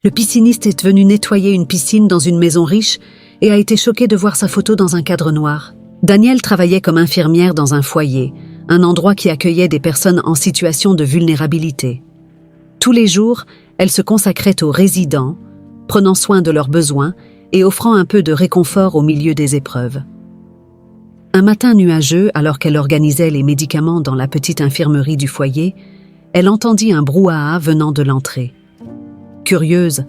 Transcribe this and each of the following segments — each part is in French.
Le pisciniste est venu nettoyer une piscine dans une maison riche et a été choqué de voir sa photo dans un cadre noir. Danielle travaillait comme infirmière dans un foyer, un endroit qui accueillait des personnes en situation de vulnérabilité. Tous les jours, elle se consacrait aux résidents, prenant soin de leurs besoins et offrant un peu de réconfort au milieu des épreuves. Un matin nuageux, alors qu'elle organisait les médicaments dans la petite infirmerie du foyer, elle entendit un brouhaha venant de l'entrée. Curieuse,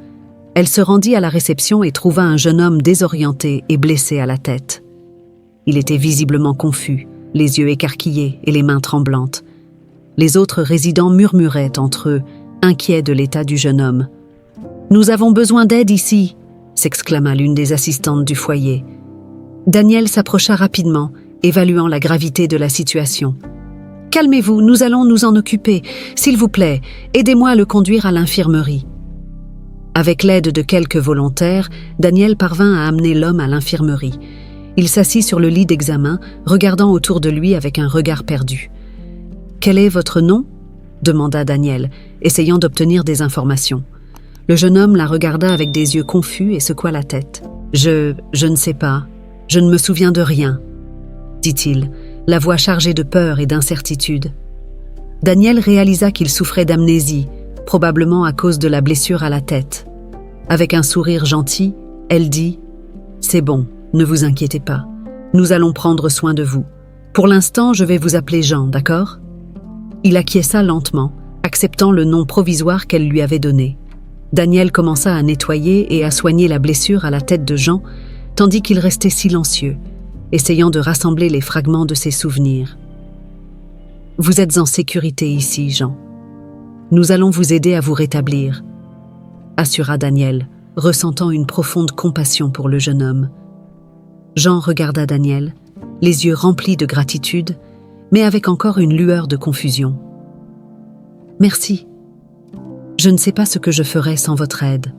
elle se rendit à la réception et trouva un jeune homme désorienté et blessé à la tête. Il était visiblement confus, les yeux écarquillés et les mains tremblantes. Les autres résidents murmuraient entre eux, inquiets de l'état du jeune homme. « Nous avons besoin d'aide ici !» s'exclama l'une des assistantes du foyer. Danielle s'approcha rapidement, évaluant la gravité de la situation. « Calmez-vous, nous allons nous en occuper. S'il vous plaît, aidez-moi à le conduire à l'infirmerie. » Avec l'aide de quelques volontaires, Danielle parvint à amener l'homme à l'infirmerie. Il s'assit sur le lit d'examen, regardant autour de lui avec un regard perdu. « Quel est votre nom ?» demanda Danielle, essayant d'obtenir des informations. Le jeune homme la regarda avec des yeux confus et secoua la tête. « Je ne sais pas. Je ne me souviens de rien, » dit-il, la voix chargée de peur et d'incertitude. Danielle réalisa qu'il souffrait d'amnésie, probablement à cause de la blessure à la tête. Avec un sourire gentil, elle dit « C'est bon, ne vous inquiétez pas. Nous allons prendre soin de vous. Pour l'instant, je vais vous appeler Jean, d'accord ?» Il acquiesça lentement, acceptant le nom provisoire qu'elle lui avait donné. Danielle commença à nettoyer et à soigner la blessure à la tête de Jean, tandis qu'il restait silencieux, essayant de rassembler les fragments de ses souvenirs. « Vous êtes en sécurité ici, Jean. Nous allons vous aider à vous rétablir, » assura Danielle, ressentant une profonde compassion pour le jeune homme. Jean regarda Danielle, les yeux remplis de gratitude, mais avec encore une lueur de confusion. « Merci. Je ne sais pas ce que je ferais sans votre aide. »«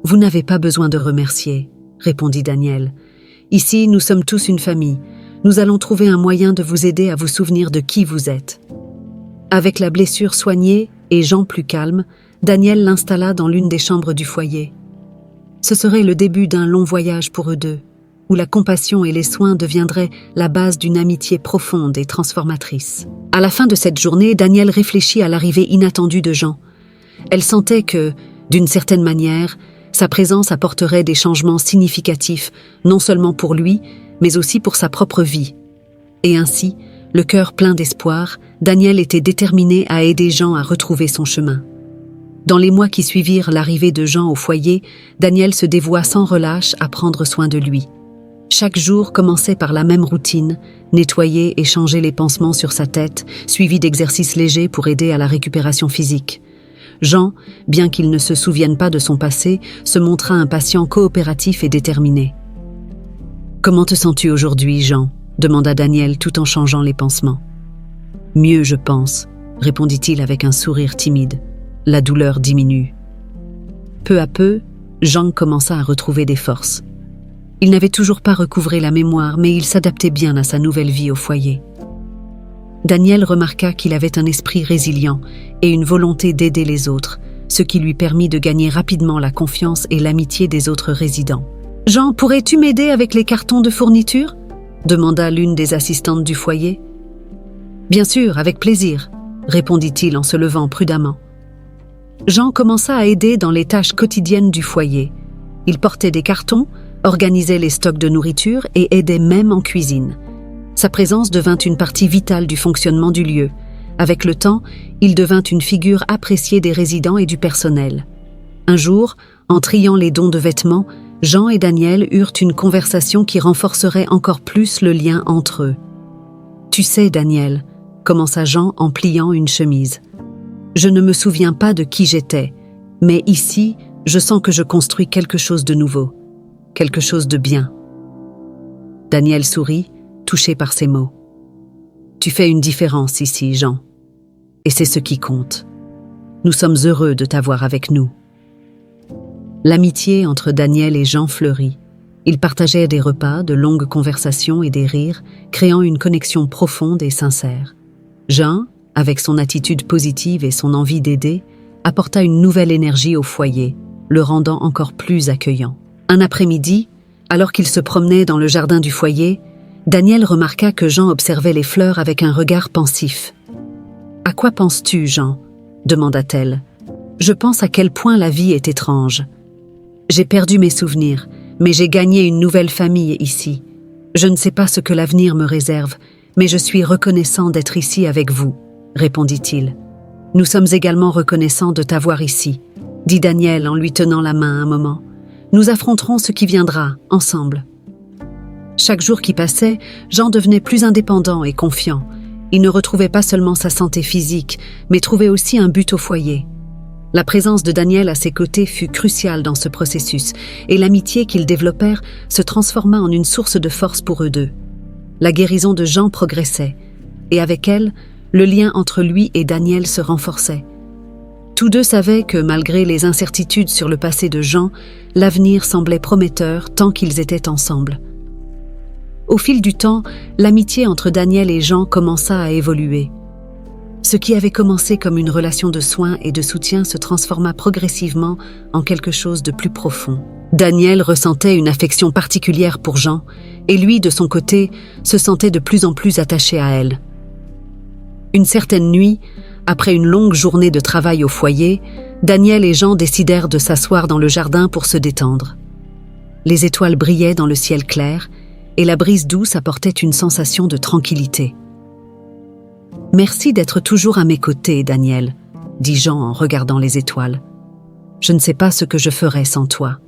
Vous n'avez pas besoin de remercier, » répondit Danielle. « Ici, nous sommes tous une famille. Nous allons trouver un moyen de vous aider à vous souvenir de qui vous êtes. » Avec la blessure soignée et Jean plus calme, Danielle l'installa dans l'une des chambres du foyer. Ce serait le début d'un long voyage pour eux deux, où la compassion et les soins deviendraient la base d'une amitié profonde et transformatrice. À la fin de cette journée, Danielle réfléchit à l'arrivée inattendue de Jean. Elle sentait que, d'une certaine manière, sa présence apporterait des changements significatifs, non seulement pour lui, mais aussi pour sa propre vie. Et ainsi, le cœur plein d'espoir, Danielle était déterminée à aider Jean à retrouver son chemin. Dans les mois qui suivirent l'arrivée de Jean au foyer, Danielle se dévoua sans relâche à prendre soin de lui. Chaque jour commençait par la même routine, nettoyer et changer les pansements sur sa tête, suivi d'exercices légers pour aider à la récupération physique. Jean, bien qu'il ne se souvienne pas de son passé, se montra un patient coopératif et déterminé. « Comment te sens-tu aujourd'hui, Jean ?» demanda Danielle tout en changeant les pansements. « Mieux, je pense, » répondit-il avec un sourire timide. La douleur diminue. Peu à peu, Jean commença à retrouver des forces. Il n'avait toujours pas recouvré la mémoire, mais il s'adaptait bien à sa nouvelle vie au foyer. Danielle remarqua qu'il avait un esprit résilient et une volonté d'aider les autres, ce qui lui permit de gagner rapidement la confiance et l'amitié des autres résidents. « Jean, pourrais-tu m'aider avec les cartons de fourniture ?» demanda l'une des assistantes du foyer. « Bien sûr, avec plaisir, » répondit-il en se levant prudemment. Jean commença à aider dans les tâches quotidiennes du foyer. Il portait des cartons, organisait les stocks de nourriture et aidait même en cuisine. Sa présence devint une partie vitale du fonctionnement du lieu. Avec le temps, il devint une figure appréciée des résidents et du personnel. Un jour, en triant les dons de vêtements, Jean et Danielle eurent une conversation qui renforcerait encore plus le lien entre eux. « Tu sais, Danielle, » commença Jean en pliant une chemise. « Je ne me souviens pas de qui j'étais, mais ici, je sens que je construis quelque chose de nouveau, quelque chose de bien. » Danielle sourit, touché par ces mots. « Tu fais une différence ici, Jean, et c'est ce qui compte. Nous sommes heureux de t'avoir avec nous. » L'amitié entre Danielle et Jean fleurit. Ils partageaient des repas, de longues conversations et des rires, créant une connexion profonde et sincère. Jean, avec son attitude positive et son envie d'aider, apporta une nouvelle énergie au foyer, le rendant encore plus accueillant. Un après-midi, alors qu'il se promenait dans le jardin du foyer, Daniel remarqua que Jean observait les fleurs avec un regard pensif. « À quoi penses-tu, Jean ?» demanda-t-elle. « Je pense à quel point la vie est étrange. J'ai perdu mes souvenirs, mais j'ai gagné une nouvelle famille ici. Je ne sais pas ce que l'avenir me réserve, mais je suis reconnaissant d'être ici avec vous, » répondit-il. « Nous sommes également reconnaissants de t'avoir ici, » dit Daniel en lui tenant la main un moment. « Nous affronterons ce qui viendra, ensemble. » Chaque jour qui passait, Jean devenait plus indépendant et confiant. Il ne retrouvait pas seulement sa santé physique, mais trouvait aussi un but au foyer. La présence de Daniel à ses côtés fut cruciale dans ce processus, et l'amitié qu'ils développèrent se transforma en une source de force pour eux deux. La guérison de Jean progressait, et avec elle, le lien entre lui et Daniel se renforçait. Tous deux savaient que, malgré les incertitudes sur le passé de Jean, l'avenir semblait prometteur tant qu'ils étaient ensemble. Au fil du temps, l'amitié entre Daniel et Jean commença à évoluer. Ce qui avait commencé comme une relation de soins et de soutien se transforma progressivement en quelque chose de plus profond. Daniel ressentait une affection particulière pour Jean, et lui, de son côté, se sentait de plus en plus attaché à elle. Une certaine nuit, après une longue journée de travail au foyer, Daniel et Jean décidèrent de s'asseoir dans le jardin pour se détendre. Les étoiles brillaient dans le ciel clair, et la brise douce apportait une sensation de tranquillité. « Merci d'être toujours à mes côtés, Daniel, » dit Jean en regardant les étoiles. « Je ne sais pas ce que je ferais sans toi. »«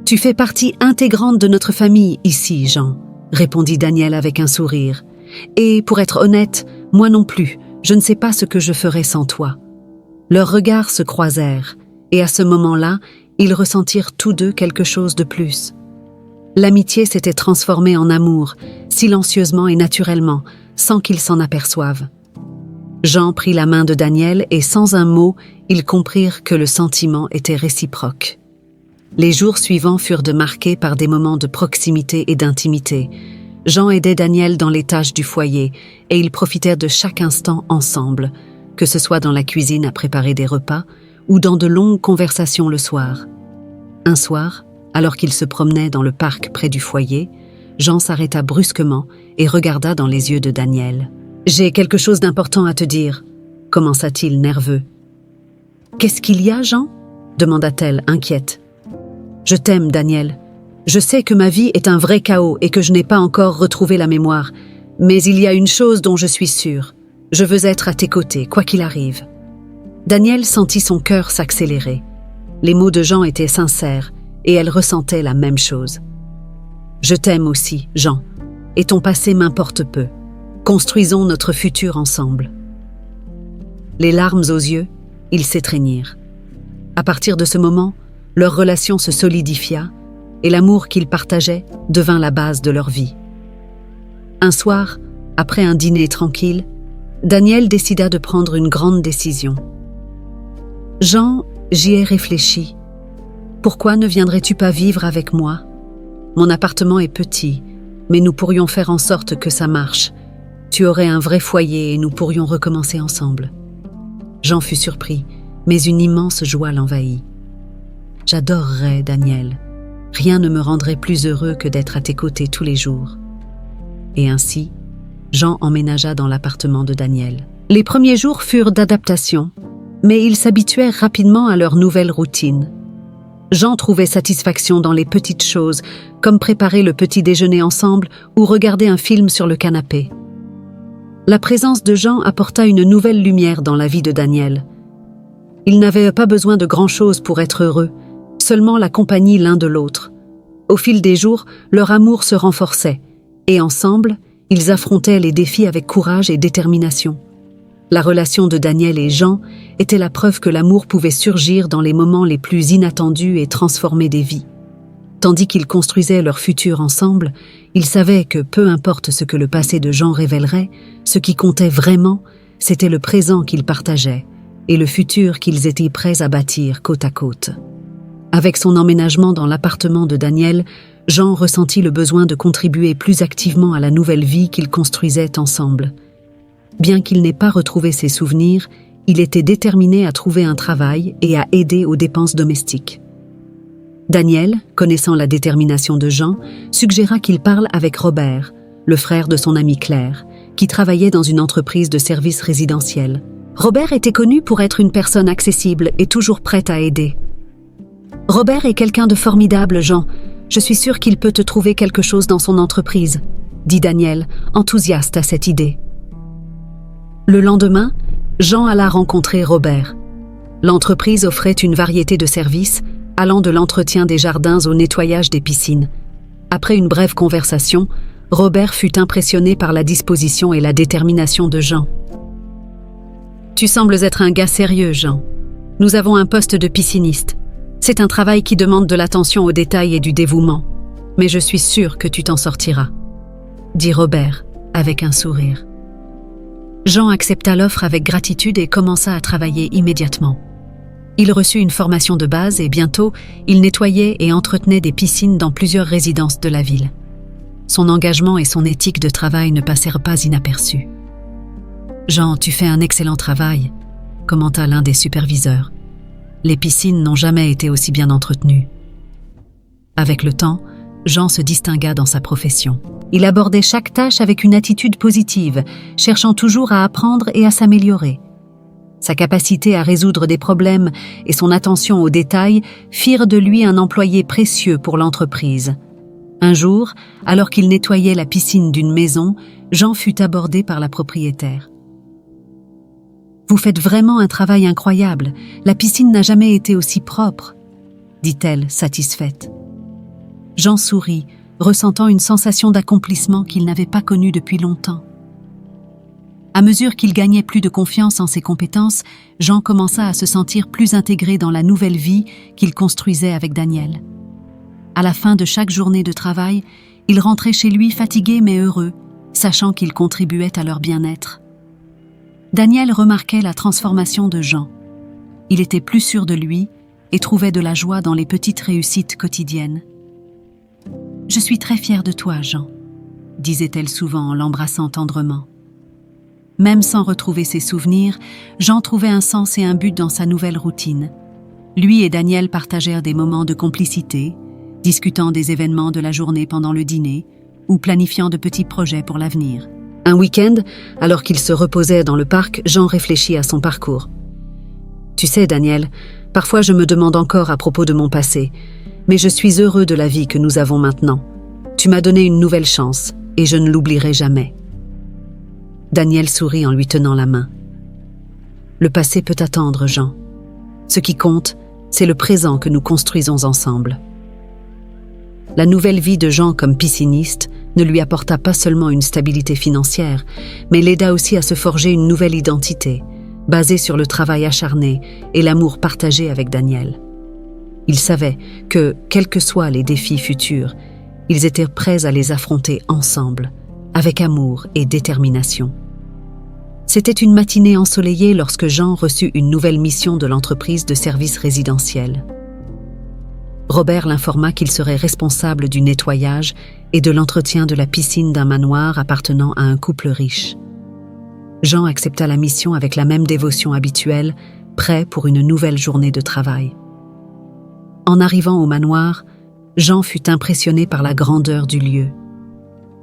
Tu fais partie intégrante de notre famille ici, Jean, » répondit Daniel avec un sourire. « Et pour être honnête, moi non plus, je ne sais pas ce que je ferais sans toi. » Leurs regards se croisèrent, et à ce moment-là, ils ressentirent tous deux quelque chose de plus. L'amitié s'était transformée en amour, silencieusement et naturellement, sans qu'ils s'en aperçoivent. Jean prit la main de Daniel et sans un mot, ils comprirent que le sentiment était réciproque. Les jours suivants furent marqués par des moments de proximité et d'intimité. Jean aidait Daniel dans les tâches du foyer et ils profitèrent de chaque instant ensemble, que ce soit dans la cuisine à préparer des repas ou dans de longues conversations le soir. Un soir, alors qu'il se promenait dans le parc près du foyer, Jean s'arrêta brusquement et regarda dans les yeux de Daniel. « J'ai quelque chose d'important à te dire, » commença-t-il nerveux. « Qu'est-ce qu'il y a, Jean ?» demanda-t-elle, inquiète. « Je t'aime, Daniel. Je sais que ma vie est un vrai chaos et que je n'ai pas encore retrouvé la mémoire, mais il y a une chose dont je suis sûre. Je veux être à tes côtés, quoi qu'il arrive. » Daniel sentit son cœur s'accélérer. Les mots de Jean étaient sincères, et elle ressentait la même chose. « Je t'aime aussi, Jean, et ton passé m'importe peu. Construisons notre futur ensemble. » Les larmes aux yeux, ils s'étreignirent. À partir de ce moment, leur relation se solidifia, et l'amour qu'ils partageaient devint la base de leur vie. Un soir, après un dîner tranquille, Daniel décida de prendre une grande décision. « Jean, j'y ai réfléchi. Pourquoi ne viendrais-tu pas vivre avec moi? Mon appartement est petit, mais nous pourrions faire en sorte que ça marche. Tu aurais un vrai foyer et nous pourrions recommencer ensemble. » Jean fut surpris, mais une immense joie l'envahit. « J'adorerais, Daniel. Rien ne me rendrait plus heureux que d'être à tes côtés tous les jours. » Et ainsi, Jean emménagea dans l'appartement de Daniel. Les premiers jours furent d'adaptation, mais ils s'habituèrent rapidement à leur nouvelle routine. Jean trouvait satisfaction dans les petites choses, comme préparer le petit déjeuner ensemble ou regarder un film sur le canapé. La présence de Jean apporta une nouvelle lumière dans la vie de Daniel. Ils n'avaient pas besoin de grand-chose pour être heureux, seulement la compagnie l'un de l'autre. Au fil des jours, leur amour se renforçait, et ensemble, ils affrontaient les défis avec courage et détermination. La relation de Daniel et Jean était la preuve que l'amour pouvait surgir dans les moments les plus inattendus et transformer des vies. Tandis qu'ils construisaient leur futur ensemble, ils savaient que peu importe ce que le passé de Jean révélerait, ce qui comptait vraiment, c'était le présent qu'ils partageaient et le futur qu'ils étaient prêts à bâtir côte à côte. Avec son emménagement dans l'appartement de Daniel, Jean ressentit le besoin de contribuer plus activement à la nouvelle vie qu'ils construisaient ensemble. Bien qu'il n'ait pas retrouvé ses souvenirs, il était déterminé à trouver un travail et à aider aux dépenses domestiques. Daniel, connaissant la détermination de Jean, suggéra qu'il parle avec Robert, le frère de son amie Claire, qui travaillait dans une entreprise de services résidentiels. Robert était connu pour être une personne accessible et toujours prête à aider. « Robert est quelqu'un de formidable, Jean. Je suis sûr qu'il peut te trouver quelque chose dans son entreprise », dit Daniel, enthousiaste à cette idée. Le lendemain, Jean alla rencontrer Robert. L'entreprise offrait une variété de services, allant de l'entretien des jardins au nettoyage des piscines. Après une brève conversation, Robert fut impressionné par la disposition et la détermination de Jean. « Tu sembles être un gars sérieux, Jean. Nous avons un poste de pisciniste. C'est un travail qui demande de l'attention aux détails et du dévouement. Mais je suis sûr que tu t'en sortiras, » dit Robert avec un sourire. Jean accepta l'offre avec gratitude et commença à travailler immédiatement. Il reçut une formation de base et bientôt, il nettoyait et entretenait des piscines dans plusieurs résidences de la ville. Son engagement et son éthique de travail ne passèrent pas inaperçus. « Jean, tu fais un excellent travail », commenta l'un des superviseurs. « Les piscines n'ont jamais été aussi bien entretenues. » Avec le temps, Jean se distingua dans sa profession. Il abordait chaque tâche avec une attitude positive, cherchant toujours à apprendre et à s'améliorer. Sa capacité à résoudre des problèmes et son attention aux détails firent de lui un employé précieux pour l'entreprise. Un jour, alors qu'il nettoyait la piscine d'une maison, Jean fut abordé par la propriétaire. « Vous faites vraiment un travail incroyable. La piscine n'a jamais été aussi propre, » dit-elle, satisfaite. Jean sourit, ressentant une sensation d'accomplissement qu'il n'avait pas connue depuis longtemps. À mesure qu'il gagnait plus de confiance en ses compétences, Jean commença à se sentir plus intégré dans la nouvelle vie qu'il construisait avec Daniel. À la fin de chaque journée de travail, il rentrait chez lui fatigué mais heureux, sachant qu'il contribuait à leur bien-être. Daniel remarquait la transformation de Jean. Il était plus sûr de lui et trouvait de la joie dans les petites réussites quotidiennes. « Je suis très fière de toi, Jean », disait-elle souvent en l'embrassant tendrement. Même sans retrouver ses souvenirs, Jean trouvait un sens et un but dans sa nouvelle routine. Lui et Daniel partagèrent des moments de complicité, discutant des événements de la journée pendant le dîner ou planifiant de petits projets pour l'avenir. Un week-end, alors qu'il se reposait dans le parc, Jean réfléchit à son parcours. « Tu sais, Daniel, parfois je me demande encore à propos de mon passé, mais je suis heureux de la vie que nous avons maintenant. Tu m'as donné une nouvelle chance et je ne l'oublierai jamais. » Daniel sourit en lui tenant la main. « Le passé peut attendre, Jean. Ce qui compte, c'est le présent que nous construisons ensemble. » La nouvelle vie de Jean comme pisciniste ne lui apporta pas seulement une stabilité financière, mais l'aida aussi à se forger une nouvelle identité, basée sur le travail acharné et l'amour partagé avec Daniel. Il savait que, quels que soient les défis futurs, ils étaient prêts à les affronter ensemble, avec amour et détermination. C'était une matinée ensoleillée lorsque Jean reçut une nouvelle mission de l'entreprise de services résidentiels. Robert l'informa qu'il serait responsable du nettoyage et de l'entretien de la piscine d'un manoir appartenant à un couple riche. Jean accepta la mission avec la même dévotion habituelle, prêt pour une nouvelle journée de travail. En arrivant au manoir, Jean fut impressionné par la grandeur du lieu.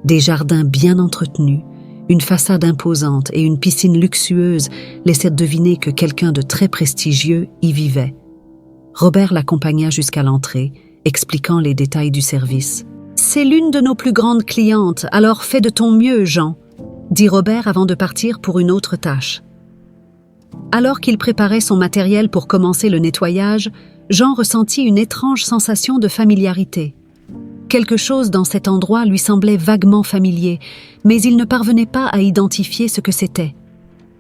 Des jardins bien entretenus, une façade imposante et une piscine luxueuse laissaient deviner que quelqu'un de très prestigieux y vivait. Robert l'accompagna jusqu'à l'entrée, expliquant les détails du service. « C'est l'une de nos plus grandes clientes, alors fais de ton mieux, Jean », dit Robert avant de partir pour une autre tâche. Alors qu'il préparait son matériel pour commencer le nettoyage, Jean ressentit une étrange sensation de familiarité. Quelque chose dans cet endroit lui semblait vaguement familier, mais il ne parvenait pas à identifier ce que c'était.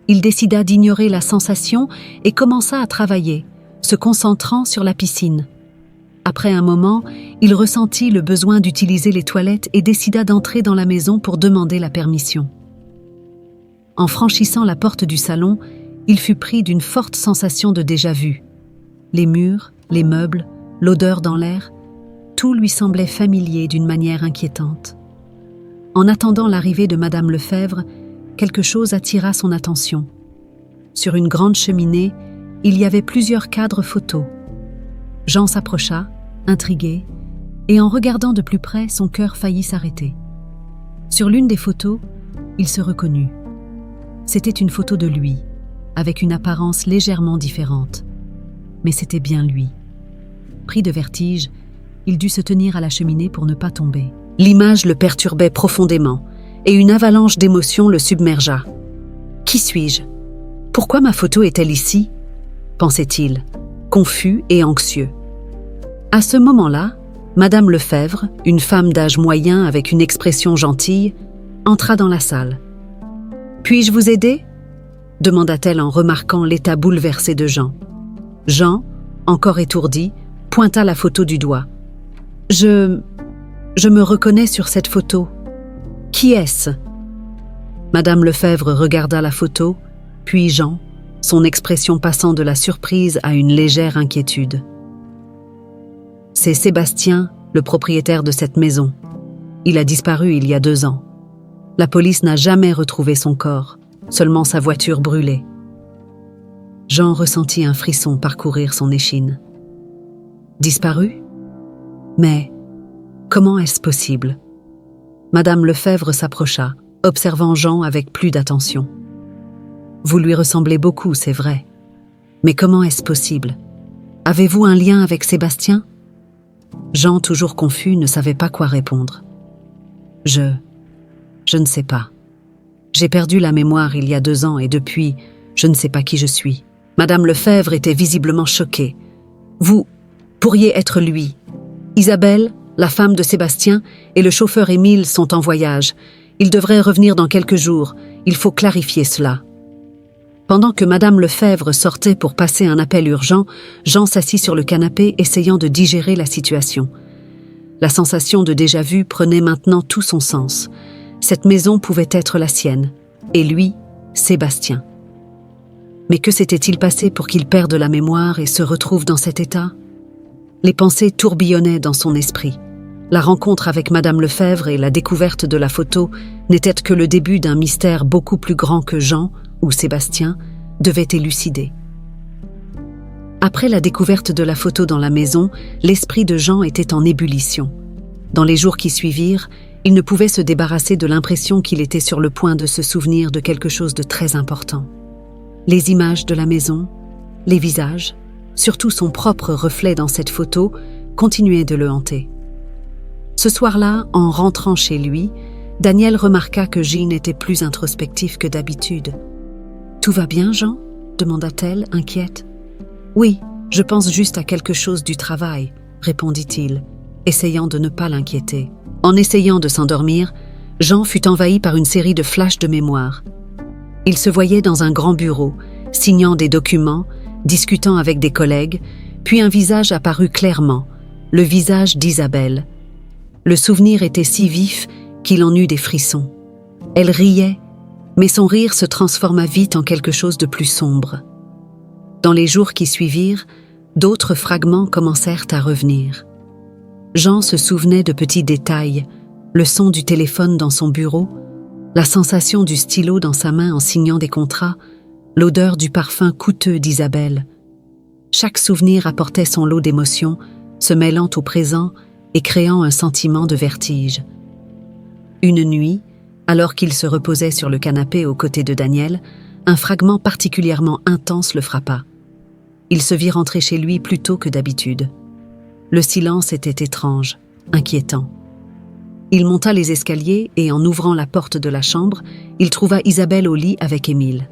Il décida d'ignorer la sensation et commença à travailler, se concentrant sur la piscine. Après un moment, il ressentit le besoin d'utiliser les toilettes et décida d'entrer dans la maison pour demander la permission. En franchissant la porte du salon, il fut pris d'une forte sensation de déjà-vu. Les murs, les meubles, l'odeur dans l'air, tout lui semblait familier d'une manière inquiétante. En attendant l'arrivée de Madame Lefebvre, quelque chose attira son attention. Sur une grande cheminée, il y avait plusieurs cadres photos. Jean s'approcha, intrigué, et en regardant de plus près, son cœur faillit s'arrêter. Sur l'une des photos, il se reconnut. C'était une photo de lui, avec une apparence légèrement différente. Mais c'était bien lui. Pris de vertige, il dut se tenir à la cheminée pour ne pas tomber. L'image le perturbait profondément, et une avalanche d'émotions le submergea. « Qui suis-je ? Pourquoi ma photo est-elle ici ?» pensait-il, confus et anxieux. À ce moment-là, Madame Lefebvre, une femme d'âge moyen avec une expression gentille, entra dans la salle. « Puis-je vous aider ?» demanda-t-elle en remarquant l'état bouleversé de Jean. Jean, encore étourdi, pointa la photo du doigt. « Je me reconnais sur cette photo. Qui est-ce » Madame Lefebvre regarda la photo, puis Jean, son expression passant de la surprise à une légère inquiétude. « C'est Sébastien, le propriétaire de cette maison. Il a disparu il y a 2 ans. La police n'a jamais retrouvé son corps, seulement sa voiture brûlée. » Jean ressentit un frisson parcourir son échine. « Disparu ? Mais comment est-ce possible ?» Madame Lefebvre s'approcha, observant Jean avec plus d'attention. « Vous lui ressemblez beaucoup, c'est vrai. Mais comment est-ce possible ? Avez-vous un lien avec Sébastien ?» Jean, toujours confus, ne savait pas quoi répondre. « Je ne sais pas. J'ai perdu la mémoire il y a 2 ans et depuis, je ne sais pas qui je suis. » Madame Lefebvre était visiblement choquée. « Vous pourriez être lui. Isabelle, la femme de Sébastien, et le chauffeur Émile sont en voyage. Ils devraient revenir dans quelques jours. Il faut clarifier cela. » Pendant que Madame Lefebvre sortait pour passer un appel urgent, Jean s'assit sur le canapé essayant de digérer la situation. La sensation de déjà-vu prenait maintenant tout son sens. Cette maison pouvait être la sienne, et lui, Sébastien. Mais que s'était-il passé pour qu'il perde la mémoire et se retrouve dans cet état ? Les pensées tourbillonnaient dans son esprit. La rencontre avec Madame Lefebvre et la découverte de la photo n'étaient que le début d'un mystère beaucoup plus grand que Jean, ou Sébastien, devait élucider. Après la découverte de la photo dans la maison, l'esprit de Jean était en ébullition. Dans les jours qui suivirent, il ne pouvait se débarrasser de l'impression qu'il était sur le point de se souvenir de quelque chose de très important. Les images de la maison, les visages, surtout son propre reflet dans cette photo, continuaient de le hanter. Ce soir-là, en rentrant chez lui, Daniel remarqua que Jean était plus introspectif que d'habitude. « Tout va bien, Jean ?» demanda-t-elle, inquiète. « Oui, je pense juste à quelque chose du travail, » répondit-il, essayant de ne pas l'inquiéter. En essayant de s'endormir, Jean fut envahi par une série de flashs de mémoire. Il se voyait dans un grand bureau, signant des documents, discutant avec des collègues, puis un visage apparut clairement, le visage d'Isabelle. Le souvenir était si vif qu'il en eut des frissons. Elle riait, mais son rire se transforma vite en quelque chose de plus sombre. Dans les jours qui suivirent, d'autres fragments commencèrent à revenir. Jean se souvenait de petits détails, le son du téléphone dans son bureau, la sensation du stylo dans sa main en signant des contrats, l'odeur du parfum coûteux d'Isabelle. Chaque souvenir apportait son lot d'émotions, se mêlant au présent et créant un sentiment de vertige. Une nuit, alors qu'il se reposait sur le canapé aux côtés de Daniel, un fragment particulièrement intense le frappa. Il se vit rentrer chez lui plus tôt que d'habitude. Le silence était étrange, inquiétant. Il monta les escaliers et, en ouvrant la porte de la chambre, il trouva Isabelle au lit avec Émile.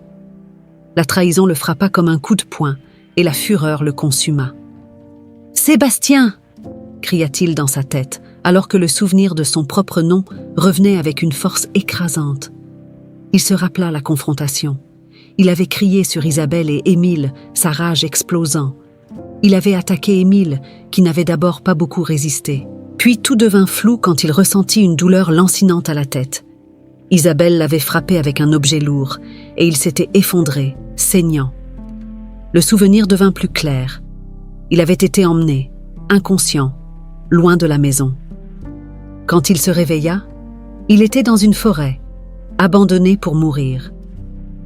La trahison le frappa comme un coup de poing et la fureur le consuma. « Sébastien !» cria-t-il dans sa tête, alors que le souvenir de son propre nom revenait avec une force écrasante. Il se rappela la confrontation. Il avait crié sur Isabelle et Émile, sa rage explosant. Il avait attaqué Émile, qui n'avait d'abord pas beaucoup résisté. Puis tout devint flou quand il ressentit une douleur lancinante à la tête. Isabelle l'avait frappé avec un objet lourd, et il s'était effondré, saignant. Le souvenir devint plus clair. Il avait été emmené, inconscient, loin de la maison. Quand il se réveilla, il était dans une forêt, abandonné pour mourir.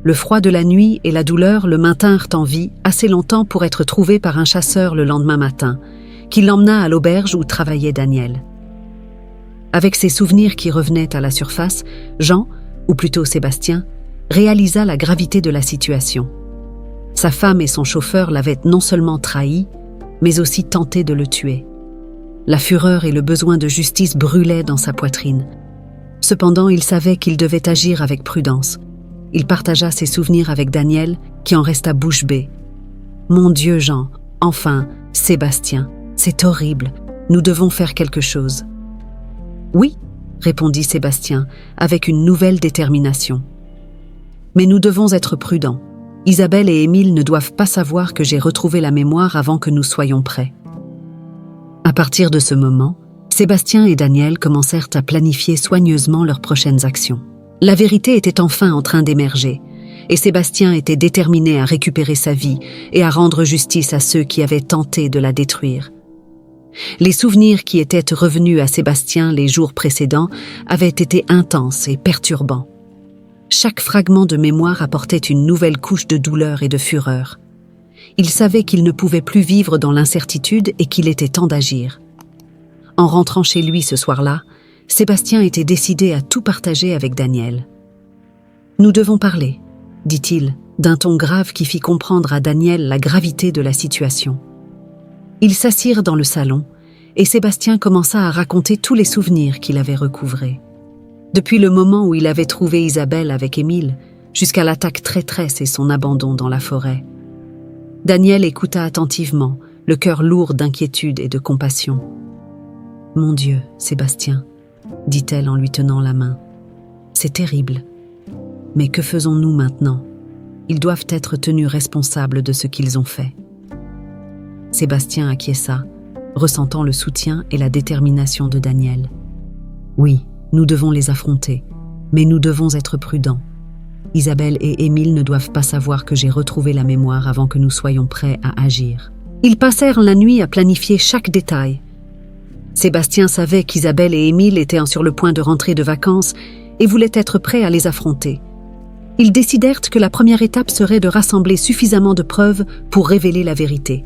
Le froid de la nuit et la douleur le maintinrent en vie assez longtemps pour être trouvé par un chasseur le lendemain matin. qui l'emmena à l'auberge où travaillait Daniel. Avec ses souvenirs qui revenaient à la surface, Jean, ou plutôt Sébastien, réalisa la gravité de la situation. Sa femme et son chauffeur l'avaient non seulement trahi, mais aussi tenté de le tuer. La fureur et le besoin de justice brûlaient dans sa poitrine. Cependant, il savait qu'il devait agir avec prudence. Il partagea ses souvenirs avec Daniel, qui en resta bouche bée. « Mon Dieu, Jean, enfin, Sébastien, c'est horrible, nous devons faire quelque chose. » « Oui, » répondit Sébastien, avec une nouvelle détermination. « Mais nous devons être prudents. Isabelle et Émile ne doivent pas savoir que j'ai retrouvé la mémoire avant que nous soyons prêts. » À partir de ce moment, Sébastien et Daniel commencèrent à planifier soigneusement leurs prochaines actions. La vérité était enfin en train d'émerger, et Sébastien était déterminé à récupérer sa vie et à rendre justice à ceux qui avaient tenté de la détruire. Les souvenirs qui étaient revenus à Sébastien les jours précédents avaient été intenses et perturbants. Chaque fragment de mémoire apportait une nouvelle couche de douleur et de fureur. Il savait qu'il ne pouvait plus vivre dans l'incertitude et qu'il était temps d'agir. En rentrant chez lui ce soir-là, Sébastien était décidé à tout partager avec Daniel. « Nous devons parler », dit-il, d'un ton grave qui fit comprendre à Daniel la gravité de la situation. Ils s'assirent dans le salon, et Sébastien commença à raconter tous les souvenirs qu'il avait recouvrés. Depuis le moment où il avait trouvé Isabelle avec Émile, jusqu'à l'attaque traîtresse et son abandon dans la forêt. Daniel écouta attentivement, le cœur lourd d'inquiétude et de compassion. « Mon Dieu, Sébastien, » dit-elle en lui tenant la main. « C'est terrible. Mais que faisons-nous maintenant? Ils doivent être tenus responsables de ce qu'ils ont fait. » Sébastien acquiesça, ressentant le soutien et la détermination de Daniel. « Oui, nous devons les affronter, mais nous devons être prudents. Isabelle et Émile ne doivent pas savoir que j'ai retrouvé la mémoire avant que nous soyons prêts à agir. » Ils passèrent la nuit à planifier chaque détail. Sébastien savait qu'Isabelle et Émile étaient sur le point de rentrer de vacances et voulaient être prêts à les affronter. Ils décidèrent que la première étape serait de rassembler suffisamment de preuves pour révéler la vérité.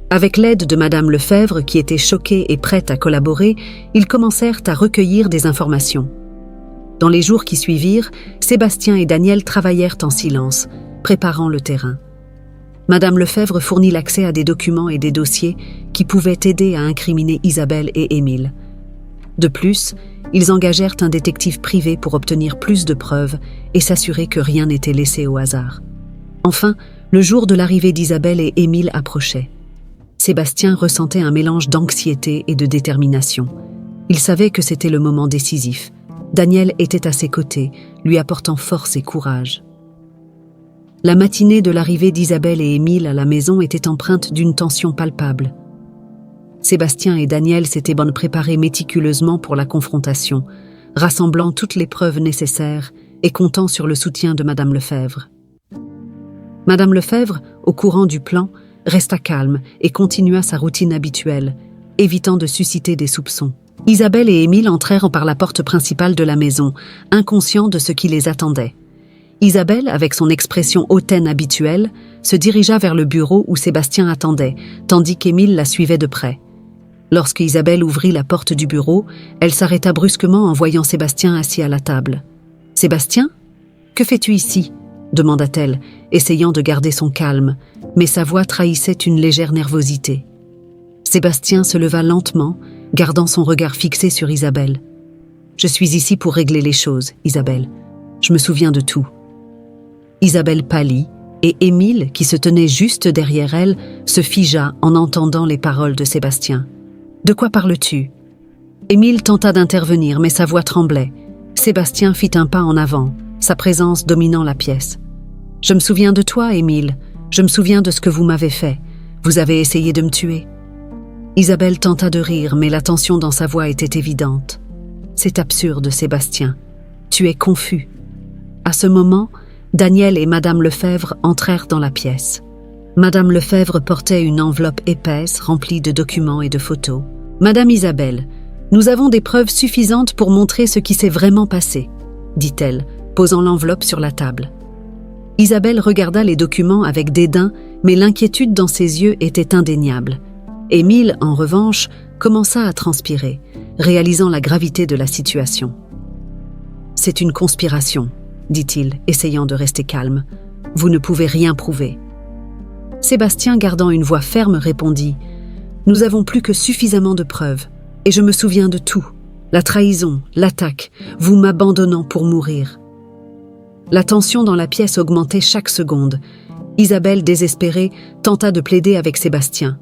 Avec l'aide de Madame Lefebvre, qui était choquée et prête à collaborer, ils commencèrent à recueillir des informations. Dans les jours qui suivirent, Sébastien et Daniel travaillèrent en silence, préparant le terrain. Madame Lefebvre fournit l'accès à des documents et des dossiers qui pouvaient aider à incriminer Isabelle et Émile. De plus, ils engagèrent un détective privé pour obtenir plus de preuves et s'assurer que rien n'était laissé au hasard. Enfin, le jour de l'arrivée d'Isabelle et Émile approchait. Sébastien ressentait un mélange d'anxiété et de détermination. Il savait que c'était le moment décisif. Daniel était à ses côtés, lui apportant force et courage. La matinée de l'arrivée d'Isabelle et Émile à la maison était empreinte d'une tension palpable. Sébastien et Daniel s'étaient préparés méticuleusement pour la confrontation, rassemblant toutes les preuves nécessaires et comptant sur le soutien de Madame Lefebvre. Madame Lefebvre, au courant du plan, resta calme et continua sa routine habituelle, évitant de susciter des soupçons. Isabelle et Émile entrèrent par la porte principale de la maison, inconscients de ce qui les attendait. Isabelle, avec son expression hautaine habituelle, se dirigea vers le bureau où Sébastien attendait, tandis qu'Émile la suivait de près. Lorsque Isabelle ouvrit la porte du bureau, elle s'arrêta brusquement en voyant Sébastien assis à la table. « Sébastien, que fais-tu ici ?» demanda-t-elle, essayant de garder son calme, mais sa voix trahissait une légère nervosité. Sébastien se leva lentement, gardant son regard fixé sur Isabelle. « Je suis ici pour régler les choses, Isabelle. Je me souviens de tout. » Isabelle pâlit, et Émile, qui se tenait juste derrière elle, se figea en entendant les paroles de Sébastien. « De quoi parles-tu » Émile tenta d'intervenir, mais sa voix tremblait. Sébastien fit un pas en avant, sa présence dominant la pièce. « Je me souviens de toi, Émile. Je me souviens de ce que vous m'avez fait. Vous avez essayé de me tuer. » Isabelle tenta de rire, mais la tension dans sa voix était évidente. « C'est absurde, Sébastien. Tu es confus. » À ce moment, Daniel et Madame Lefebvre entrèrent dans la pièce. Madame Lefebvre portait une enveloppe épaisse remplie de documents et de photos. « Madame Isabelle, nous avons des preuves suffisantes pour montrer ce qui s'est vraiment passé, » dit-elle, posant l'enveloppe sur la table. Isabelle regarda les documents avec dédain, mais l'inquiétude dans ses yeux était indéniable. Émile, en revanche, commença à transpirer, réalisant la gravité de la situation. « C'est une conspiration », dit-il, essayant de rester calme. « Vous ne pouvez rien prouver. » Sébastien, gardant une voix ferme, répondit « Nous avons plus que suffisamment de preuves, et je me souviens de tout. La trahison, l'attaque, vous m'abandonnant pour mourir. » La tension dans la pièce augmentait chaque seconde. Isabelle, désespérée, tenta de plaider avec Sébastien.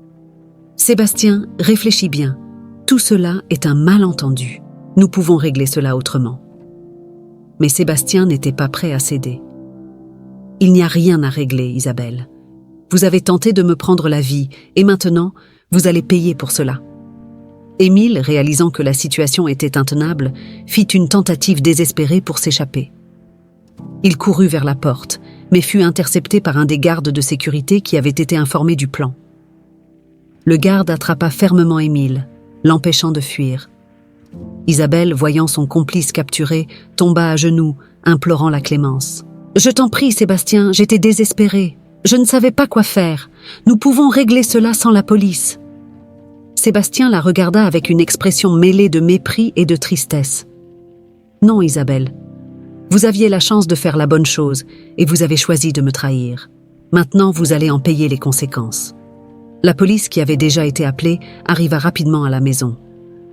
« Sébastien, réfléchis bien. Tout cela est un malentendu. Nous pouvons régler cela autrement. » Mais Sébastien n'était pas prêt à céder. « Il n'y a rien à régler, Isabelle. Vous avez tenté de me prendre la vie, et maintenant, vous allez payer pour cela. » Émile, réalisant que la situation était intenable, fit une tentative désespérée pour s'échapper. Il courut vers la porte, mais fut intercepté par un des gardes de sécurité qui avait été informé du plan. Le garde attrapa fermement Émile, l'empêchant de fuir. Isabelle, voyant son complice capturé, tomba à genoux, implorant la clémence. « Je t'en prie, Sébastien, j'étais désespérée. Je ne savais pas quoi faire. Nous pouvons régler cela sans la police. » Sébastien la regarda avec une expression mêlée de mépris et de tristesse. « Non, Isabelle. Vous aviez la chance de faire la bonne chose et vous avez choisi de me trahir. Maintenant, vous allez en payer les conséquences. » La police, qui avait déjà été appelée, arriva rapidement à la maison.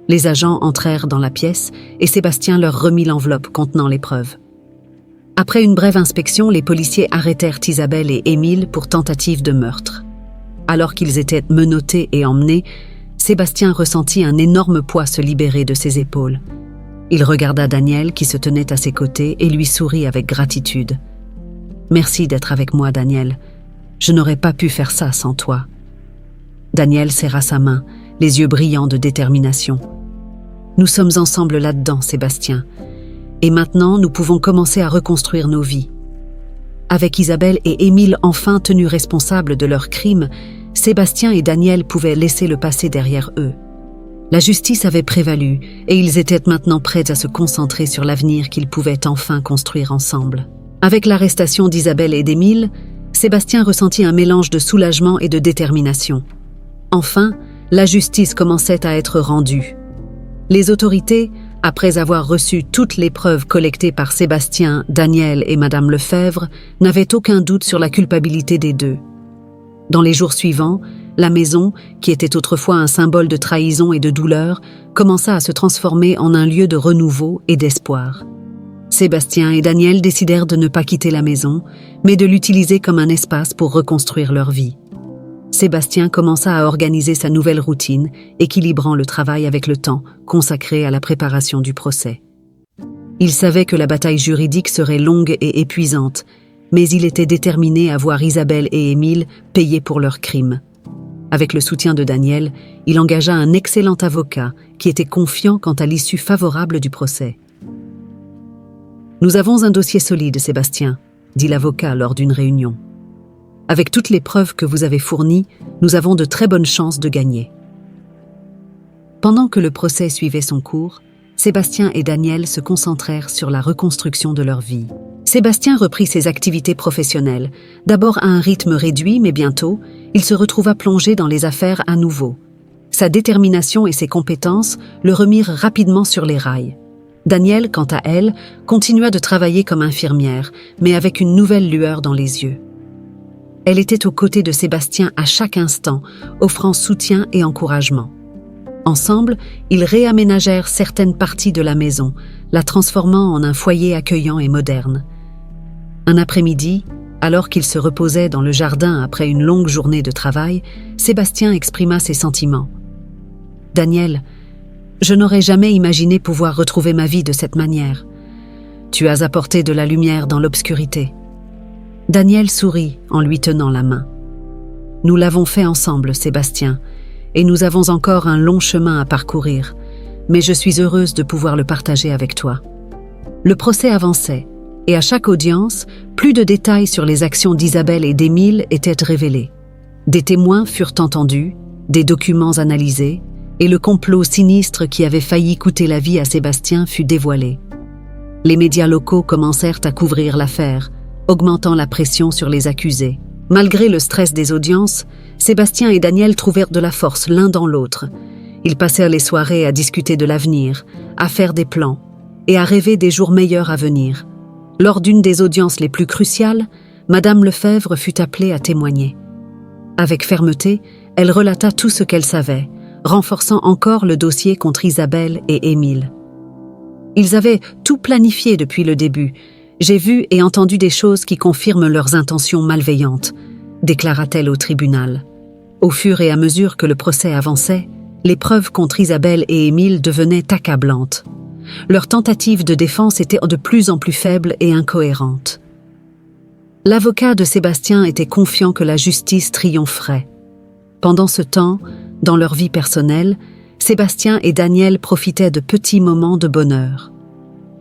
Les agents entrèrent dans la pièce et Sébastien leur remit l'enveloppe contenant les preuves. Après une brève inspection, les policiers arrêtèrent Isabelle et Émile pour tentative de meurtre. Alors qu'ils étaient menottés et emmenés, Sébastien ressentit un énorme poids se libérer de ses épaules. Il regarda Daniel qui se tenait à ses côtés et lui sourit avec gratitude. « Merci d'être avec moi, Daniel. Je n'aurais pas pu faire ça sans toi. » Daniel serra sa main, les yeux brillants de détermination. « Nous sommes ensemble là-dedans, Sébastien. Et maintenant, nous pouvons commencer à reconstruire nos vies. » Avec Isabelle et Émile enfin tenus responsables de leurs crimes, Sébastien et Daniel pouvaient laisser le passé derrière eux. La justice avait prévalu et ils étaient maintenant prêts à se concentrer sur l'avenir qu'ils pouvaient enfin construire ensemble. Avec l'arrestation d'Isabelle et d'Émile, Sébastien ressentit un mélange de soulagement et de détermination. Enfin, la justice commençait à être rendue. Les autorités, après avoir reçu toutes les preuves collectées par Sébastien, Daniel et Madame Lefebvre, n'avaient aucun doute sur la culpabilité des deux. Dans les jours suivants, la maison, qui était autrefois un symbole de trahison et de douleur, commença à se transformer en un lieu de renouveau et d'espoir. Sébastien et Daniel décidèrent de ne pas quitter la maison, mais de l'utiliser comme un espace pour reconstruire leur vie. Sébastien commença à organiser sa nouvelle routine, équilibrant le travail avec le temps consacré à la préparation du procès. Il savait que la bataille juridique serait longue et épuisante, mais il était déterminé à voir Isabelle et Émile payer pour leurs crimes. Avec le soutien de Daniel, il engagea un excellent avocat qui était confiant quant à l'issue favorable du procès. « Nous avons un dossier solide, Sébastien, » dit l'avocat lors d'une réunion. « Avec toutes les preuves que vous avez fournies, nous avons de très bonnes chances de gagner. » Pendant que le procès suivait son cours, Sébastien et Daniel se concentrèrent sur la reconstruction de leur vie. Sébastien reprit ses activités professionnelles, d'abord à un rythme réduit, mais bientôt, il se retrouva plongé dans les affaires à nouveau. Sa détermination et ses compétences le remirent rapidement sur les rails. Daniel, quant à elle, continua de travailler comme infirmière, mais avec une nouvelle lueur dans les yeux. Elle était aux côtés de Sébastien à chaque instant, offrant soutien et encouragement. Ensemble, ils réaménagèrent certaines parties de la maison, la transformant en un foyer accueillant et moderne. Un après-midi, alors qu'ils se reposaient dans le jardin après une longue journée de travail, Sébastien exprima ses sentiments. « Daniel, je n'aurais jamais imaginé pouvoir retrouver ma vie de cette manière. Tu as apporté de la lumière dans l'obscurité. » Daniel sourit en lui tenant la main. « Nous l'avons fait ensemble, Sébastien, et nous avons encore un long chemin à parcourir, mais je suis heureuse de pouvoir le partager avec toi. » Le procès avançait, et à chaque audience, plus de détails sur les actions d'Isabelle et d'Émile étaient révélés. Des témoins furent entendus, des documents analysés, et le complot sinistre qui avait failli coûter la vie à Sébastien fut dévoilé. Les médias locaux commencèrent à couvrir l'affaire, augmentant la pression sur les accusés. Malgré le stress des audiences, Sébastien et Daniel trouvèrent de la force l'un dans l'autre. Ils passèrent les soirées à discuter de l'avenir, à faire des plans et à rêver des jours meilleurs à venir. Lors d'une des audiences les plus cruciales, Madame Lefebvre fut appelée à témoigner. Avec fermeté, elle relata tout ce qu'elle savait, renforçant encore le dossier contre Isabelle et Émile. Ils avaient tout planifié depuis le début. J'ai vu et entendu des choses qui confirment leurs intentions malveillantes, déclara-t-elle au tribunal. Au fur et à mesure que le procès avançait, les preuves contre Isabelle et Émile devenaient accablantes. Leurs tentatives de défense étaient de plus en plus faibles et incohérentes. L'avocat de Sébastien était confiant que la justice triompherait. Pendant ce temps, dans leur vie personnelle, Sébastien et Daniel profitaient de petits moments de bonheur.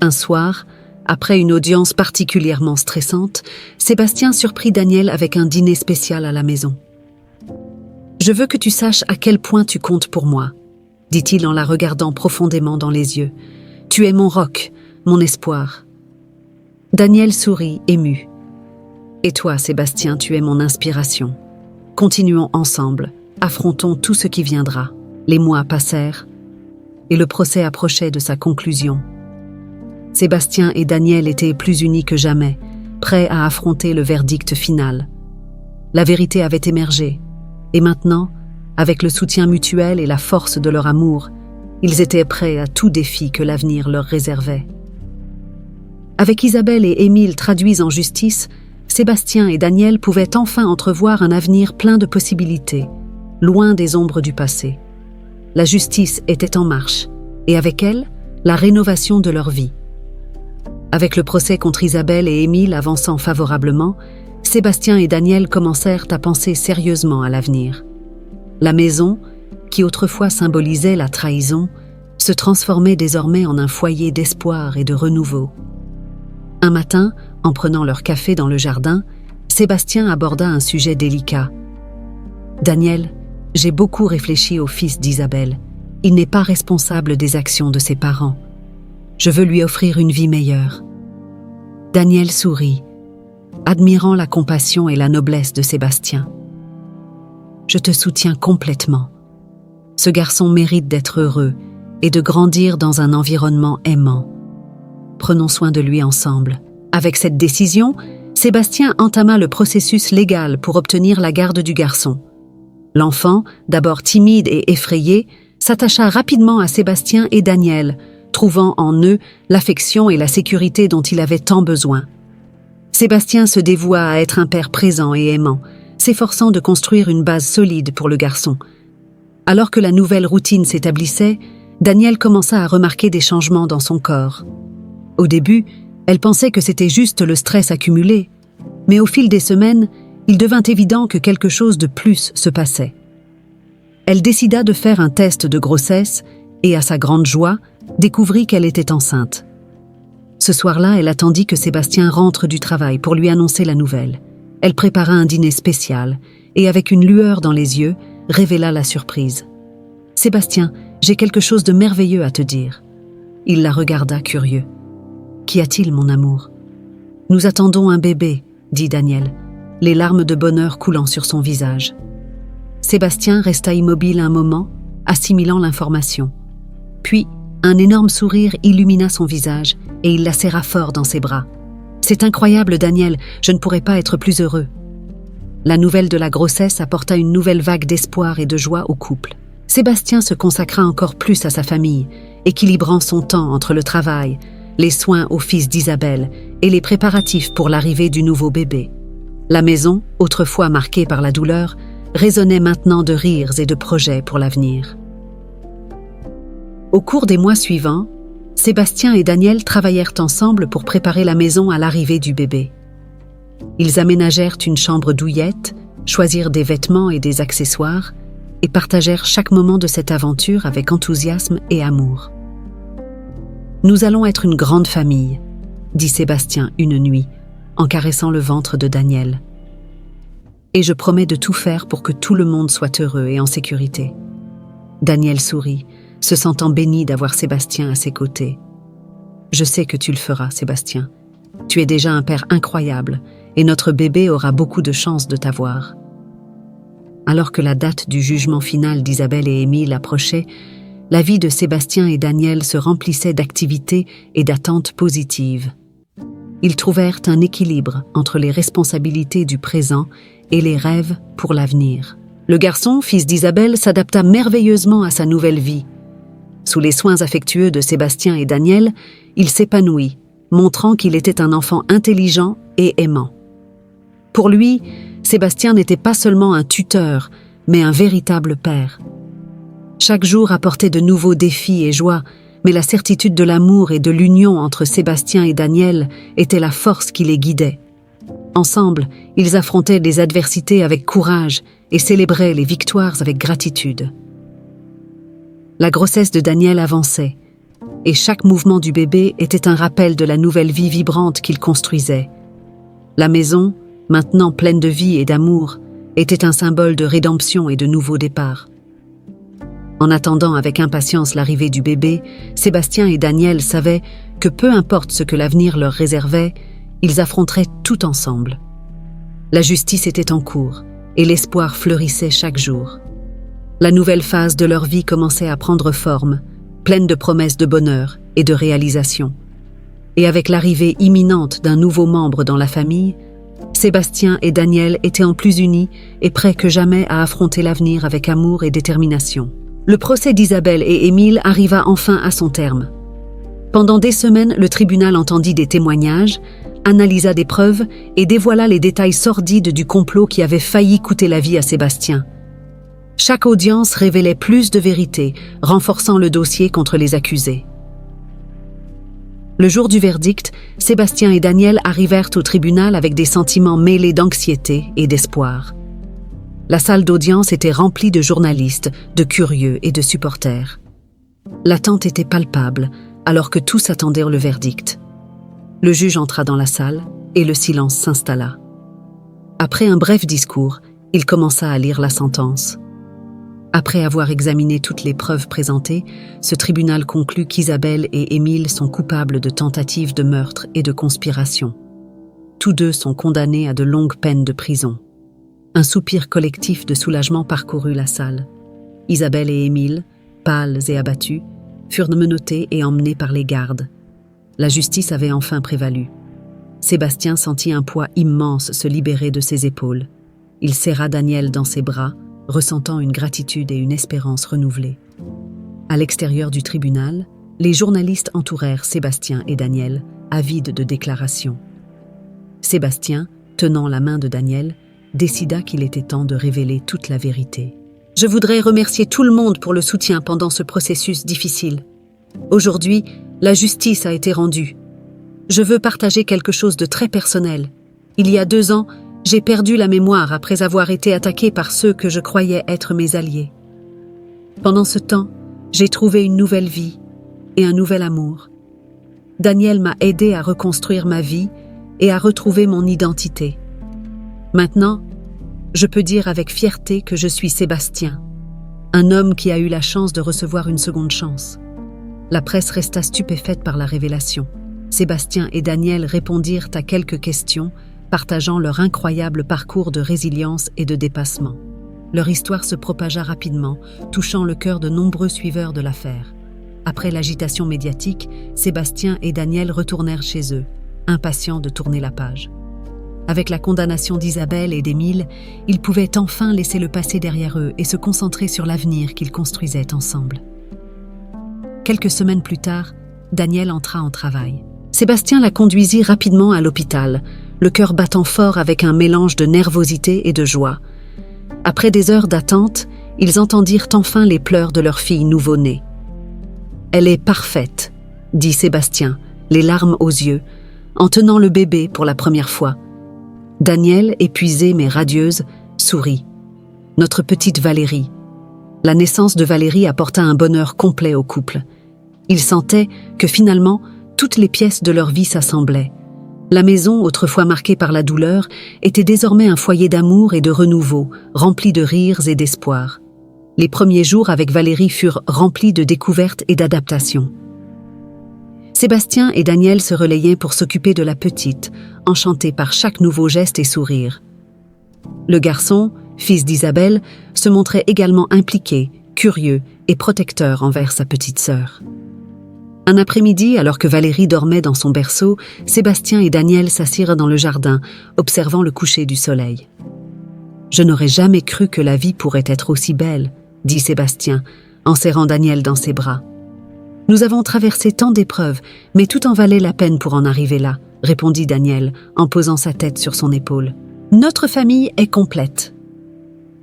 Un soir, après une audience particulièrement stressante, Sébastien surprit Daniel avec un dîner spécial à la maison. « Je veux que tu saches à quel point tu comptes pour moi, » dit-il en la regardant profondément dans les yeux. « Tu es mon roc, mon espoir. » Daniel sourit, ému. « Et toi, Sébastien, tu es mon inspiration. Continuons ensemble, affrontons tout ce qui viendra. » Les mois passèrent, et le procès approchait de sa conclusion. Sébastien et Daniel étaient plus unis que jamais, prêts à affronter le verdict final. La vérité avait émergé, et maintenant, avec le soutien mutuel et la force de leur amour, ils étaient prêts à tout défi que l'avenir leur réservait. Avec Isabelle et Émile traduits en justice, Sébastien et Daniel pouvaient enfin entrevoir un avenir plein de possibilités, loin des ombres du passé. La justice était en marche, et avec elle, la rénovation de leur vie. Avec le procès contre Isabelle et Émile avançant favorablement, Sébastien et Daniel commencèrent à penser sérieusement à l'avenir. La maison, qui autrefois symbolisait la trahison, se transformait désormais en un foyer d'espoir et de renouveau. Un matin, en prenant leur café dans le jardin, Sébastien aborda un sujet délicat. « Daniel, j'ai beaucoup réfléchi au fils d'Isabelle. Il n'est pas responsable des actions de ses parents. Je veux lui offrir une vie meilleure. » Daniel sourit, admirant la compassion et la noblesse de Sébastien. « Je te soutiens complètement. Ce garçon mérite d'être heureux et de grandir dans un environnement aimant. Prenons soin de lui ensemble. » Avec cette décision, Sébastien entama le processus légal pour obtenir la garde du garçon. L'enfant, d'abord timide et effrayé, s'attacha rapidement à Sébastien et Daniel, trouvant en eux l'affection et la sécurité dont il avait tant besoin. Sébastien se dévoua à être un père présent et aimant, s'efforçant de construire une base solide pour le garçon. Alors que la nouvelle routine s'établissait, Daniel commença à remarquer des changements dans son corps. Au début, elle pensait que c'était juste le stress accumulé, mais au fil des semaines, il devint évident que quelque chose de plus se passait. Elle décida de faire un test de grossesse et, à sa grande joie, découvrit qu'elle était enceinte. Ce soir-là, elle attendit que Sébastien rentre du travail pour lui annoncer la nouvelle. Elle prépara un dîner spécial et, avec une lueur dans les yeux, révéla la surprise. « Sébastien, j'ai quelque chose de merveilleux à te dire. » Il la regarda curieux. « Qu'y a-t-il, mon amour ?»« Nous attendons un bébé, » dit Daniel, les larmes de bonheur coulant sur son visage. Sébastien resta immobile un moment, assimilant l'information. Puis, un énorme sourire illumina son visage et il la serra fort dans ses bras. « C'est incroyable, Daniel, je ne pourrais pas être plus heureux. » La nouvelle de la grossesse apporta une nouvelle vague d'espoir et de joie au couple. Sébastien se consacra encore plus à sa famille, équilibrant son temps entre le travail, les soins au fils d'Isabelle et les préparatifs pour l'arrivée du nouveau bébé. La maison, autrefois marquée par la douleur, résonnait maintenant de rires et de projets pour l'avenir. Au cours des mois suivants, Sébastien et Daniel travaillèrent ensemble pour préparer la maison à l'arrivée du bébé. Ils aménagèrent une chambre douillette, choisirent des vêtements et des accessoires, et partagèrent chaque moment de cette aventure avec enthousiasme et amour. « Nous allons être une grande famille, » dit Sébastien une nuit, en caressant le ventre de Daniel. « Et je promets de tout faire pour que tout le monde soit heureux et en sécurité. » Daniel sourit, se sentant béni d'avoir Sébastien à ses côtés. « Je sais que tu le feras, Sébastien. Tu es déjà un père incroyable et notre bébé aura beaucoup de chance de t'avoir. » Alors que la date du jugement final d'Isabelle et Émile approchait, la vie de Sébastien et Daniel se remplissait d'activités et d'attentes positives. Ils trouvèrent un équilibre entre les responsabilités du présent et les rêves pour l'avenir. Le garçon, fils d'Isabelle, s'adapta merveilleusement à sa nouvelle vie. Sous les soins affectueux de Sébastien et Daniel, il s'épanouit, montrant qu'il était un enfant intelligent et aimant. Pour lui, Sébastien n'était pas seulement un tuteur, mais un véritable père. Chaque jour apportait de nouveaux défis et joies, mais la certitude de l'amour et de l'union entre Sébastien et Daniel était la force qui les guidait. Ensemble, ils affrontaient les adversités avec courage et célébraient les victoires avec gratitude. La grossesse de Daniel avançait, et chaque mouvement du bébé était un rappel de la nouvelle vie vibrante qu'il construisait. La maison, maintenant pleine de vie et d'amour, était un symbole de rédemption et de nouveau départ. En attendant avec impatience l'arrivée du bébé, Sébastien et Daniel savaient que peu importe ce que l'avenir leur réservait, ils affronteraient tout ensemble. La justice était en cours et l'espoir fleurissait chaque jour. La nouvelle phase de leur vie commençait à prendre forme, pleine de promesses de bonheur et de réalisation. Et avec l'arrivée imminente d'un nouveau membre dans la famille, Sébastien et Daniel étaient en plus unis et prêts que jamais à affronter l'avenir avec amour et détermination. Le procès d'Isabelle et Émile arriva enfin à son terme. Pendant des semaines, le tribunal entendit des témoignages, analysa des preuves et dévoila les détails sordides du complot qui avait failli coûter la vie à Sébastien. Chaque audience révélait plus de vérité, renforçant le dossier contre les accusés. Le jour du verdict, Sébastien et Daniel arrivèrent au tribunal avec des sentiments mêlés d'anxiété et d'espoir. La salle d'audience était remplie de journalistes, de curieux et de supporters. L'attente était palpable, alors que tous attendaient le verdict. Le juge entra dans la salle et le silence s'installa. Après un bref discours, il commença à lire la sentence. Après avoir examiné toutes les preuves présentées, ce tribunal conclut qu'Isabelle et Émile sont coupables de tentative de meurtre et de conspiration. Tous deux sont condamnés à de longues peines de prison. Un soupir collectif de soulagement parcourut la salle. Isabelle et Émile, pâles et abattus, furent menottés et emmenés par les gardes. La justice avait enfin prévalu. Sébastien sentit un poids immense se libérer de ses épaules. Il serra Daniel dans ses bras, ressentant une gratitude et une espérance renouvelées. À l'extérieur du tribunal, les journalistes entourèrent Sébastien et Daniel, avides de déclarations. Sébastien, tenant la main de Daniel, décida qu'il était temps de révéler toute la vérité. « Je voudrais remercier tout le monde pour le soutien pendant ce processus difficile. Aujourd'hui, la justice a été rendue. Je veux partager quelque chose de très personnel. Il y a 2 ans, j'ai perdu la mémoire après avoir été attaqué par ceux que je croyais être mes alliés. Pendant ce temps, j'ai trouvé une nouvelle vie et un nouvel amour. Daniel m'a aidé à reconstruire ma vie et à retrouver mon identité. Maintenant, je peux dire avec fierté que je suis Sébastien, un homme qui a eu la chance de recevoir une seconde chance. » La presse resta stupéfaite par la révélation. Sébastien et Daniel répondirent à quelques questions, partageant leur incroyable parcours de résilience et de dépassement. Leur histoire se propagea rapidement, touchant le cœur de nombreux suiveurs de l'affaire. Après l'agitation médiatique, Sébastien et Daniel retournèrent chez eux, impatients de tourner la page. Avec la condamnation d'Isabelle et d'Émile, ils pouvaient enfin laisser le passé derrière eux et se concentrer sur l'avenir qu'ils construisaient ensemble. Quelques semaines plus tard, Daniel entra en travail. Sébastien la conduisit rapidement à l'hôpital, le cœur battant fort avec un mélange de nervosité et de joie. Après des heures d'attente, ils entendirent enfin les pleurs de leur fille nouveau-née. « Elle est parfaite », dit Sébastien, les larmes aux yeux, en tenant le bébé pour la première fois. Daniel, épuisée mais radieuse, sourit. « Notre petite Valérie. » La naissance de Valérie apporta un bonheur complet au couple. Ils sentaient que finalement, toutes les pièces de leur vie s'assemblaient. La maison, autrefois marquée par la douleur, était désormais un foyer d'amour et de renouveau, rempli de rires et d'espoir. Les premiers jours avec Valérie furent remplis de découvertes et d'adaptations. Sébastien et Daniel se relayaient pour s'occuper de la petite, enchantés par chaque nouveau geste et sourire. Le garçon, fils d'Isabelle, se montrait également impliqué, curieux et protecteur envers sa petite sœur. Un après-midi, alors que Valérie dormait dans son berceau, Sébastien et Daniel s'assirent dans le jardin, observant le coucher du soleil. « Je n'aurais jamais cru que la vie pourrait être aussi belle, » dit Sébastien, en serrant Daniel dans ses bras. « Nous avons traversé tant d'épreuves, mais tout en valait la peine pour en arriver là, » répondit Daniel, en posant sa tête sur son épaule. « Notre famille est complète. »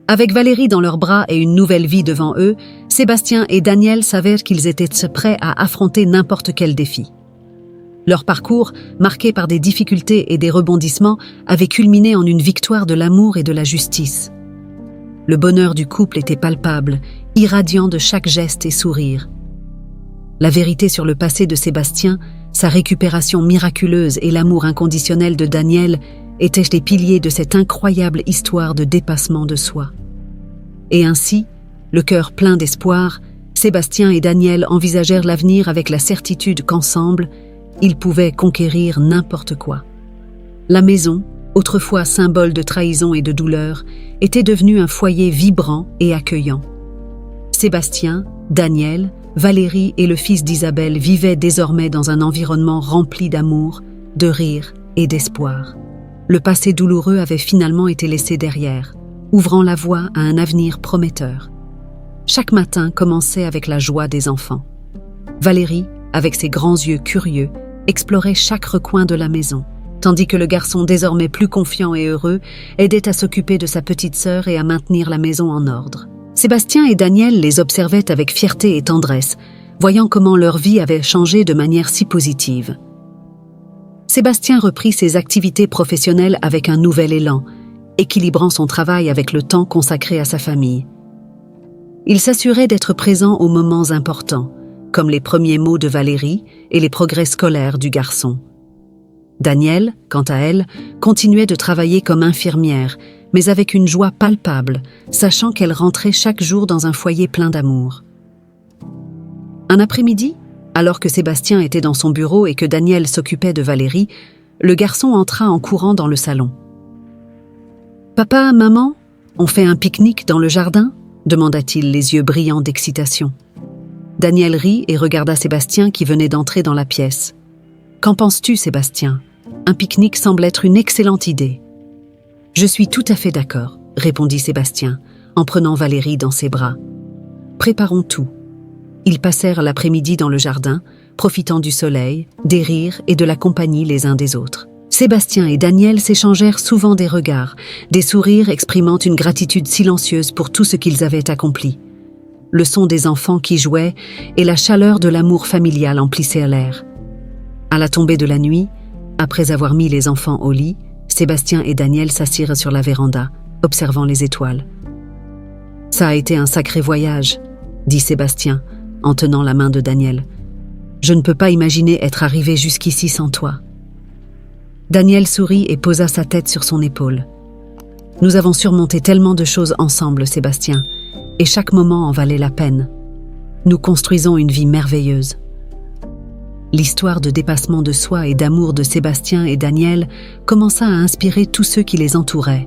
Avec Valérie dans leurs bras et une nouvelle vie devant eux, Sébastien et Daniel savaient qu'ils étaient prêts à affronter n'importe quel défi. Leur parcours, marqué par des difficultés et des rebondissements, avait culminé en une victoire de l'amour et de la justice. Le bonheur du couple était palpable, irradiant de chaque geste et sourire. La vérité sur le passé de Sébastien, sa récupération miraculeuse et l'amour inconditionnel de Daniel étaient les piliers de cette incroyable histoire de dépassement de soi. Et ainsi, le cœur plein d'espoir, Sébastien et Daniel envisagèrent l'avenir avec la certitude qu'ensemble, ils pouvaient conquérir n'importe quoi. La maison, autrefois symbole de trahison et de douleur, était devenue un foyer vibrant et accueillant. Sébastien, Daniel, Valérie et le fils d'Isabelle vivaient désormais dans un environnement rempli d'amour, de rire et d'espoir. Le passé douloureux avait finalement été laissé derrière, ouvrant la voie à un avenir prometteur. Chaque matin commençait avec la joie des enfants. Valérie, avec ses grands yeux curieux, explorait chaque recoin de la maison, tandis que le garçon, désormais plus confiant et heureux, aidait à s'occuper de sa petite sœur et à maintenir la maison en ordre. Sébastien et Daniel les observaient avec fierté et tendresse, voyant comment leur vie avait changé de manière si positive. Sébastien reprit ses activités professionnelles avec un nouvel élan, équilibrant son travail avec le temps consacré à sa famille. Il s'assurait d'être présent aux moments importants, comme les premiers mots de Valérie et les progrès scolaires du garçon. Daniel, quant à elle, continuait de travailler comme infirmière, mais avec une joie palpable, sachant qu'elle rentrait chaque jour dans un foyer plein d'amour. Un après-midi, alors que Sébastien était dans son bureau et que Daniel s'occupait de Valérie, le garçon entra en courant dans le salon. « Papa, maman, on fait un pique-nique dans le jardin ?» demanda-t-il, les yeux brillants d'excitation. Daniel rit et regarda Sébastien qui venait d'entrer dans la pièce. « Qu'en penses-tu, Sébastien ? Un pique-nique semble être une excellente idée. »« Je suis tout à fait d'accord, » répondit Sébastien, en prenant Valérie dans ses bras. « Préparons tout. » Ils passèrent l'après-midi dans le jardin, profitant du soleil, des rires et de la compagnie les uns des autres. Sébastien et Daniel s'échangèrent souvent des regards, des sourires exprimant une gratitude silencieuse pour tout ce qu'ils avaient accompli. Le son des enfants qui jouaient et la chaleur de l'amour familial emplissaient l'air. À la tombée de la nuit, après avoir mis les enfants au lit, Sébastien et Daniel s'assirent sur la véranda, observant les étoiles. « Ça a été un sacré voyage, » dit Sébastien, en tenant la main de Daniel. « Je ne peux pas imaginer être arrivé jusqu'ici sans toi. » Daniel sourit et posa sa tête sur son épaule. « Nous avons surmonté tellement de choses ensemble, Sébastien, et chaque moment en valait la peine. Nous construisons une vie merveilleuse. » L'histoire de dépassement de soi et d'amour de Sébastien et Daniel commença à inspirer tous ceux qui les entouraient.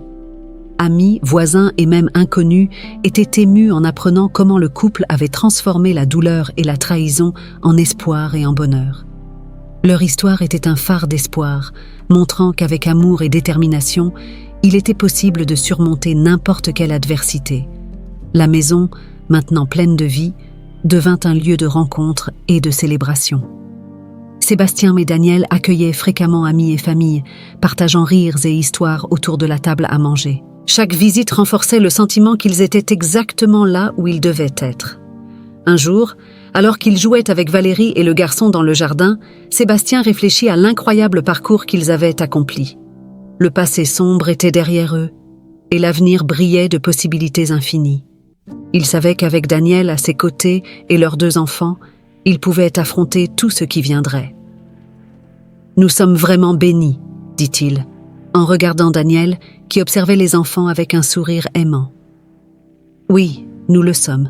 Amis, voisins et même inconnus étaient émus en apprenant comment le couple avait transformé la douleur et la trahison en espoir et en bonheur. Leur histoire était un phare d'espoir, montrant qu'avec amour et détermination, il était possible de surmonter n'importe quelle adversité. La maison, maintenant pleine de vie, devint un lieu de rencontre et de célébration. Sébastien et Daniel accueillaient fréquemment amis et familles, partageant rires et histoires autour de la table à manger. Chaque visite renforçait le sentiment qu'ils étaient exactement là où ils devaient être. Un jour, alors qu'ils jouaient avec Valérie et le garçon dans le jardin, Sébastien réfléchit à l'incroyable parcours qu'ils avaient accompli. Le passé sombre était derrière eux, et l'avenir brillait de possibilités infinies. Il savait qu'avec Daniel à ses côtés et leurs 2 enfants, ils pouvaient affronter tout ce qui viendrait. « Nous sommes vraiment bénis, » dit-il, en regardant Daniel, qui observait les enfants avec un sourire aimant. « Oui, nous le sommes, »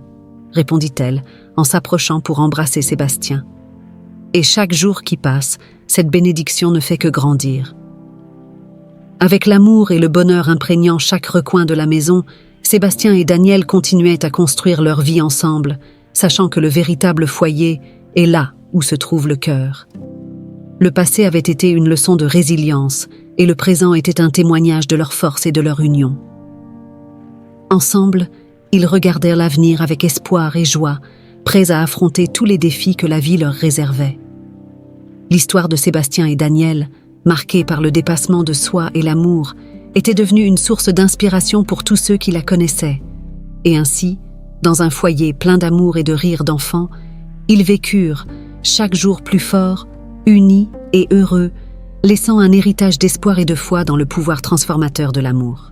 répondit-elle, en s'approchant pour embrasser Sébastien. « Et chaque jour qui passe, cette bénédiction ne fait que grandir. Avec l'amour et le bonheur imprégnant chaque recoin de la maison, Sébastien et Daniel continuaient à construire leur vie ensemble, sachant que le véritable foyer est là où se trouve le cœur. Le passé avait été une leçon de résilience et le présent était un témoignage de leur force et de leur union. Ensemble, ils regardèrent l'avenir avec espoir et joie, prêts à affronter tous les défis que la vie leur réservait. L'histoire de Sébastien et Daniel, marquée par le dépassement de soi et l'amour, était devenue une source d'inspiration pour tous ceux qui la connaissaient. Et ainsi, dans un foyer plein d'amour et de rires d'enfants, ils vécurent, chaque jour plus forts, unis et heureux, laissant un héritage d'espoir et de foi dans le pouvoir transformateur de l'amour.